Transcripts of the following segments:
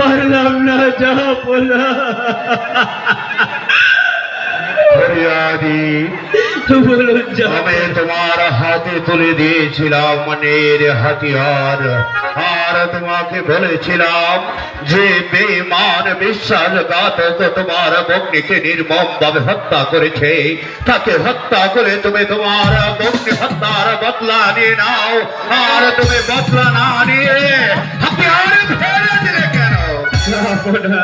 পারলাম না জাহাপনা। ফরিয়াদি, বলুন আমি তোমার হাতে তুলে দিয়েছিলাম মনের হাতিয়ার, আর তোমাকে বলেছিলাম যে বেঈমান বিশ্বাসঘাতক তোমার বগ্নিকে নির্মম ভাবে হত্যা করেছে, তাকে হত্যা করে তুমি তোমার বগ্নি হত্যার বদলা নিয়ে নাও। আর তুমি বদলা না নিয়ে হাতিয়ার ফেলে দিলে কেন? জাহাপনা,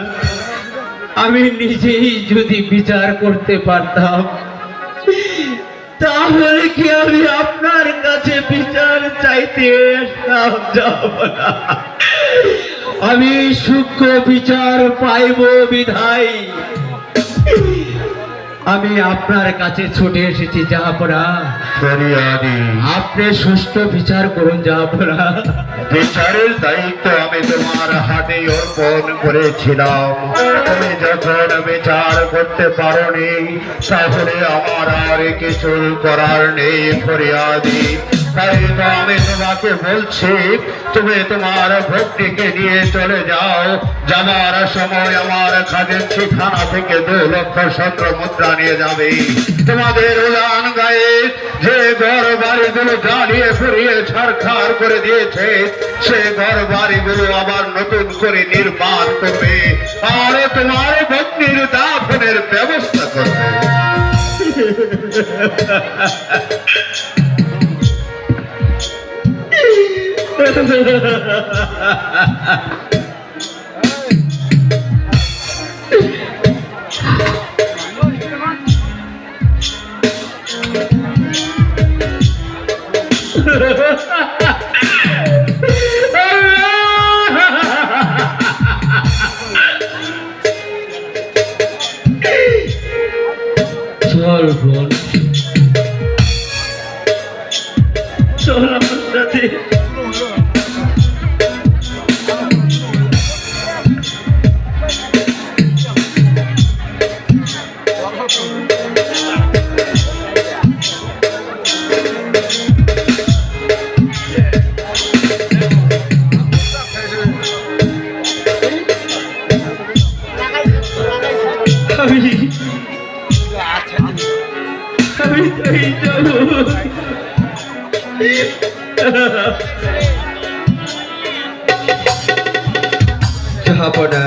আমি নিজেই যদি বিচার করতে পারতাম তাহলে কি আমি আপনার কাছে বিচার চাইতে যাব না? আমি সূক্ষ্ম বিচার পাইব বিধায় আমি আপনার কাছে ছুটে এসেছি জাহাপনা। ফরিয়াদি, আপনি সুষ্ঠু বিচার করুন জাহাপনা। বিচারের দায়িত্ব আমি তোমার হাতে অর্পণ করেছিলাম। তুমি যখন বিচার করতে পারোনি, তাহলে আমার আর কিছু করার নেই ফরিয়াদি। তাই তো আমি তোমাকে বলছি, তুমি তোমার ভক্তিকে নিয়ে চলে যাও। যাবার সময় আমার খাজাঞ্চি থানা থেকে 2 লক্ষ স্বর্ণ মুদ্রা নিয়ে যাবে। তোমাদের উলান গায়ে যে ঘর বাড়িগুলো জ্বালিয়ে পুড়িয়ে ছারখার করে দিয়েছে, সে ঘর বাড়িগুলো আবার নতুন করে নির্মাণ করবে, আর তোমার ভগ্নির দাফনের ব্যবস্থা করবে। চল বোন, চল আমার সাথে। আমি তাই যাব। জাহাপনা,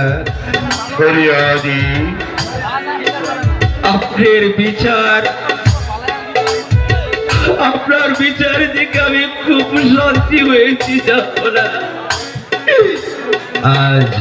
ফরিয়াদি, আপনার বিচার দেখে আমি খুব শান্তি হয়েছি জাহাপনা। আজ